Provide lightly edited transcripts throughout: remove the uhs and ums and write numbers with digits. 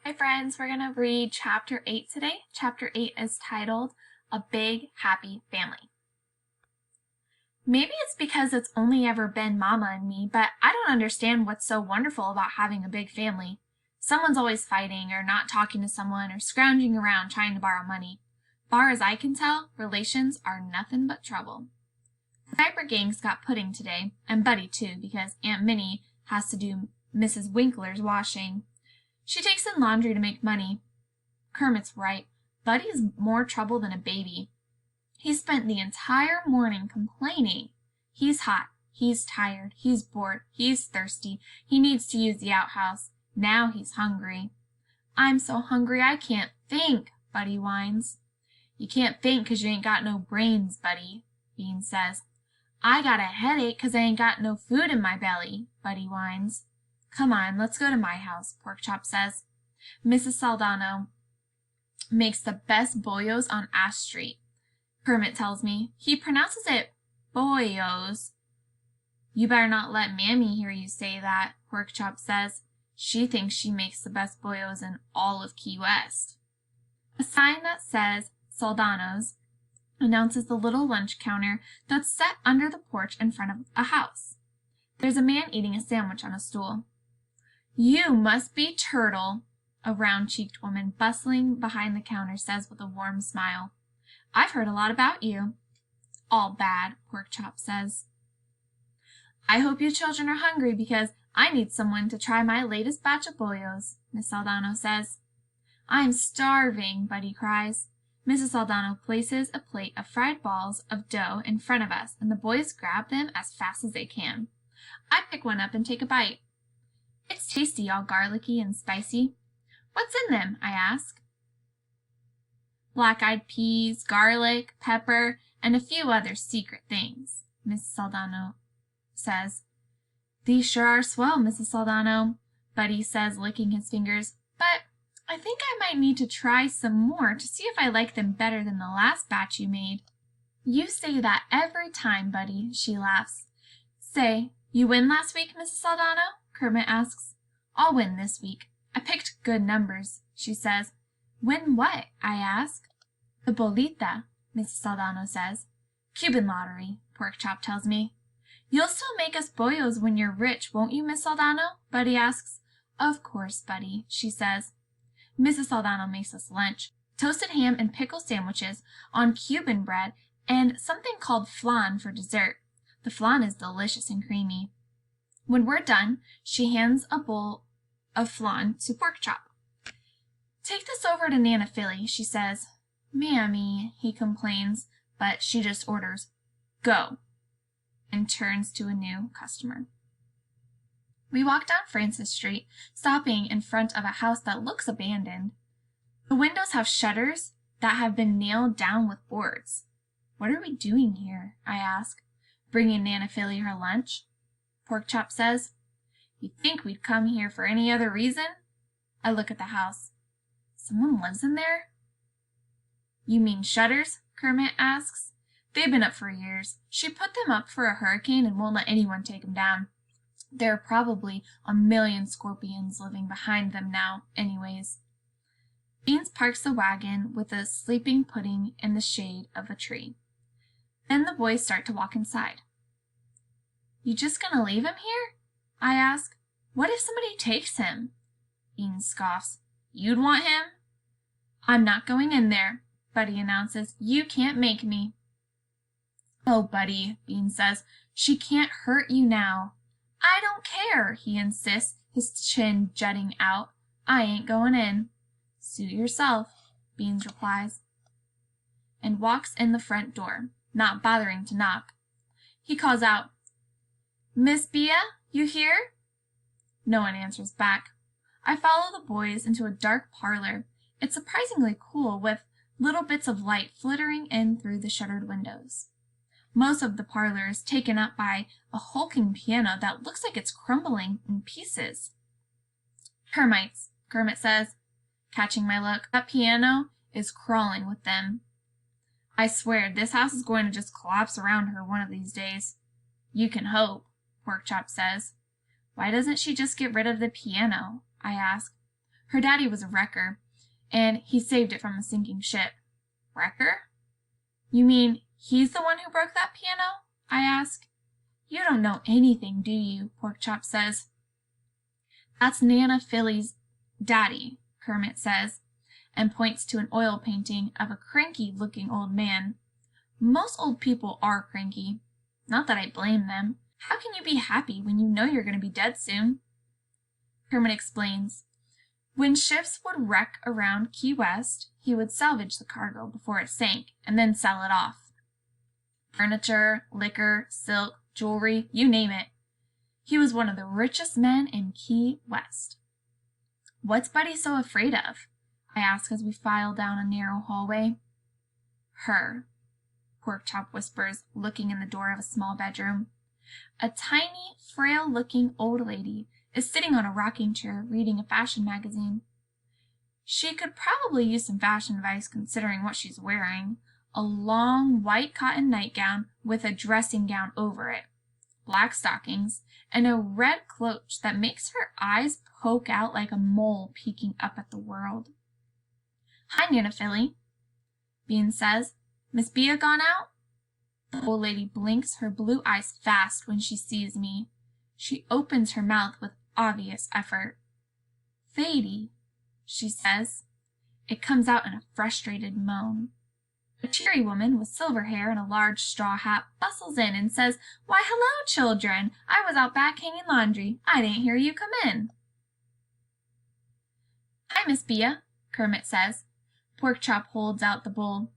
Hi friends, we're going to read Chapter 8 today. Chapter 8 is titled, A Big Happy Family. Maybe it's because it's only ever been Mama and me, but I don't understand what's so wonderful about having a big family. Someone's always fighting or not talking to someone or scrounging around trying to borrow money. Far as I can tell, relations are nothing but trouble. The diaper gang's got pudding today, and Buddy too, because Aunt Minnie has to do Mrs. Winkler's washing. She takes in laundry to make money. Kermit's right. Buddy's more trouble than a baby. He spent the entire morning complaining. He's hot. He's tired. He's bored. He's thirsty. He needs to use the outhouse. Now he's hungry. I'm so hungry I can't think, Buddy whines. You can't think 'cause you ain't got no brains, Buddy, Bean says. I got a headache 'cause I ain't got no food in my belly, Buddy whines. Come on, let's go to my house, Porkchop says. Mrs. Saldana makes the best bollos on Ash Street. Kermit tells me. He pronounces it boyos. You better not let Mammy hear you say that, Porkchop says. She thinks she makes the best bollos in all of Key West. A sign that says Saldana's announces the little lunch counter that's set under the porch in front of a house. There's a man eating a sandwich on a stool. You must be Turtle, a round-cheeked woman bustling behind the counter says with a warm smile. I've heard a lot about you. All bad, Porkchop says. I hope you children are hungry because I need someone to try my latest batch of bollos, Miss Saldana says. I'm starving, Buddy cries. Mrs. Saldana places a plate of fried balls of dough in front of us, and the boys grab them as fast as they can. I pick one up and take a bite. It's tasty, all garlicky and spicy. What's in them? I ask. Black-eyed peas, garlic, pepper, and a few other secret things, Mrs. Saldana says. These sure are swell, Mrs. Saldana, Buddy says, licking his fingers, but I think I might need to try some more to see if I like them better than the last batch you made. You say that every time, Buddy, she laughs. Say, you win last week, Mrs. Saldana? Kermit asks. I'll win this week. I picked good numbers, she says. Win what? I ask. The bolita, Mrs. Saldana says. Cuban lottery, Porkchop tells me. You'll still make us bollos when you're rich, won't you, Miss Saldana? Buddy asks. Of course, Buddy, she says. Mrs. Saldana makes us lunch. Toasted ham and pickle sandwiches on Cuban bread and something called flan for dessert. The flan is delicious and creamy. When we're done, she hands a bowl of flan to Porkchop. Take this over to Nana Philly, she says. Mammy, he complains, but she just orders, go, and turns to a new customer. We walk down Francis Street, stopping in front of a house that looks abandoned. The windows have shutters that have been nailed down with boards. What are we doing here? I ask, bringing Nana Philly her lunch. Porkchop says, You think we'd come here for any other reason? I look at the house. Someone lives in there? You mean shutters? Kermit asks. They've been up for years. She put them up for a hurricane and won't let anyone take them down. There are probably a million scorpions living behind them now, anyways. Beans parks the wagon with a sleeping pudding in the shade of a tree. Then the boys start to walk inside. You just gonna leave him here? I ask. What if somebody takes him? Beans scoffs. You'd want him? I'm not going in there, Buddy announces. You can't make me. Oh, Buddy, Bean says. She can't hurt you now. I don't care, he insists, his chin jutting out. I ain't going in. Suit yourself, Beans replies, and walks in the front door, not bothering to knock. He calls out, Miss Bia, you here? No one answers back. I follow the boys into a dark parlor. It's surprisingly cool, with little bits of light flittering in through the shuttered windows. Most of the parlor is taken up by a hulking piano that looks like it's crumbling in pieces. Termites, Kermit says, catching my look. That piano is crawling with them. I swear, this house is going to just collapse around her one of these days. You can hope, Porkchop says. Why doesn't she just get rid of the piano? I ask. Her daddy was a wrecker, and he saved it from a sinking ship. Wrecker? You mean he's the one who broke that piano? I ask. You don't know anything, do you? Porkchop says. That's Nana Philly's daddy, Kermit says, and points to an oil painting of a cranky-looking old man. Most old people are cranky. Not that I blame them. How can you be happy when you know you're going to be dead soon? Kermit explains. When ships would wreck around Key West, he would salvage the cargo before it sank and then sell it off. Furniture, liquor, silk, jewelry, you name it. He was one of the richest men in Key West. What's Buddy so afraid of? I ask as we file down a narrow hallway. Her, Porkchop whispers, looking in the door of a small bedroom. A tiny, frail-looking old lady is sitting on a rocking chair reading a fashion magazine. She could probably use some fashion advice considering what she's wearing. A long white cotton nightgown with a dressing gown over it, black stockings, and a red cloak that makes her eyes poke out like a mole peeking up at the world. Hi, Nana Philly, Bean says. Miss Bea gone out? The old lady blinks her blue eyes fast when she sees me. She opens her mouth with obvious effort. Thady, she says. It comes out in a frustrated moan. A cheery woman with silver hair and a large straw hat bustles in and says, Why, hello, children. I was out back hanging laundry. I didn't hear you come in. Hi, Miss Bea, Kermit says. Porkchop holds out the bowl.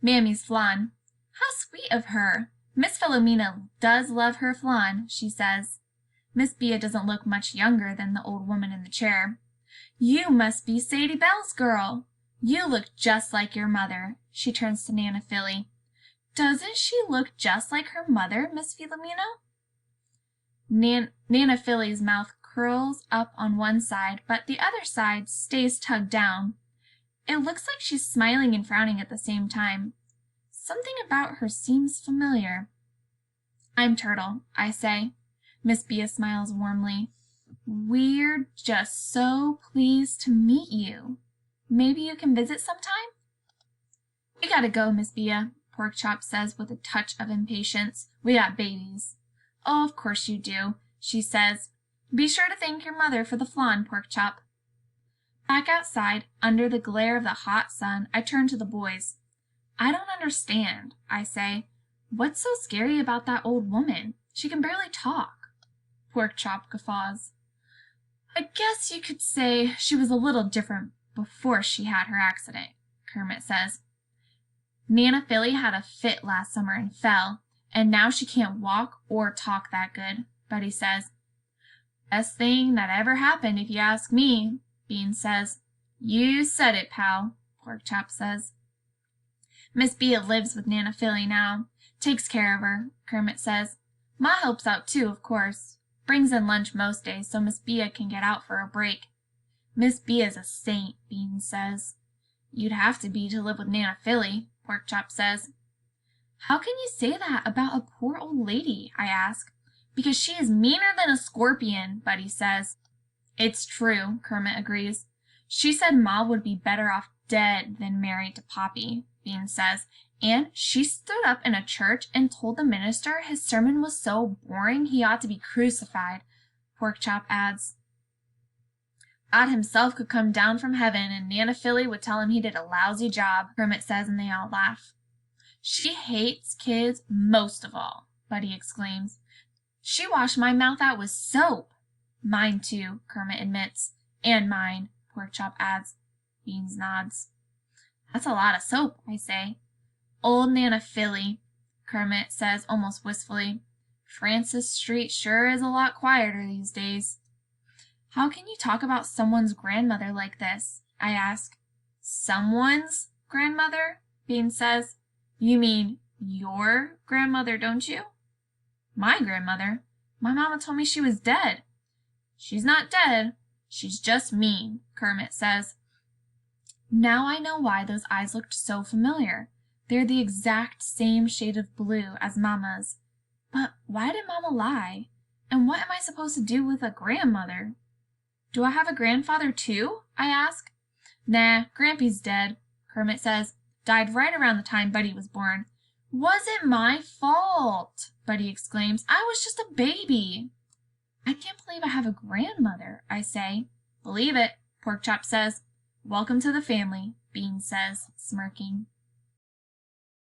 Mammy's flan. How sweet of her. Miss Philomena does love her flan, she says. Miss Bea doesn't look much younger than the old woman in the chair. You must be Sadie Bell's girl. You look just like your mother. She turns to Nana Philly. Doesn't she look just like her mother, Miss Philomena? Nana Philly's mouth curls up on one side, but the other side stays tugged down. It looks like she's smiling and frowning at the same time. Something about her seems familiar. I'm Turtle, I say. Miss Bea smiles warmly. We're just so pleased to meet you. Maybe you can visit sometime? We gotta go, Miss Bea, Porkchop says with a touch of impatience. We got babies. Oh, of course you do, she says. Be sure to thank your mother for the flan, Porkchop. Back outside, under the glare of the hot sun, I turn to the boys. I don't understand, I say. What's so scary about that old woman? She can barely talk. Porkchop guffaws. I guess you could say she was a little different before she had her accident, Kermit says. Nana Philly had a fit last summer and fell, and now she can't walk or talk that good, Buddy says. Best thing that ever happened if you ask me, Bean says. You said it, pal, Porkchop says. Miss Bea lives with Nana Philly now. Takes care of her, Kermit says. Ma helps out too, of course. Brings in lunch most days so Miss Bea can get out for a break. Miss Bea's a saint, Bean says. You'd have to be to live with Nana Philly, Porkchop says. How can you say that about a poor old lady, I ask. Because she is meaner than a scorpion, Buddy says. It's true, Kermit agrees. She said Ma would be better off dead than married to Poppy, Bean says. And she stood up in a church and told the minister his sermon was so boring he ought to be crucified, Porkchop adds. God himself could come down from heaven and Nana Philly would tell him he did a lousy job, Kermit says, and they all laugh. She hates kids most of all, Buddy exclaims. She washed my mouth out with soap. Mine too, Kermit admits. And mine, Porkchop adds. Beans nods. That's a lot of soap, I say. Old Nana Philly, Kermit says almost wistfully. Francis Street sure is a lot quieter these days. How can you talk about someone's grandmother like this? I ask. Someone's grandmother? Bean says. You mean your grandmother, don't you? My grandmother? My mama told me she was dead. She's not dead. She's just mean, Kermit says. Now I know why those eyes looked so familiar. They're the exact same shade of blue as Mama's. But why did Mama lie? And what am I supposed to do with a grandmother? Do I have a grandfather too? I ask. Nah, Grampy's dead, Kermit says. Died right around the time Buddy was born. Wasn't my fault, Buddy exclaims. I was just a baby. I can't believe I have a grandmother, I say. Believe it, Porkchop says. Welcome to the family, Beans says, smirking.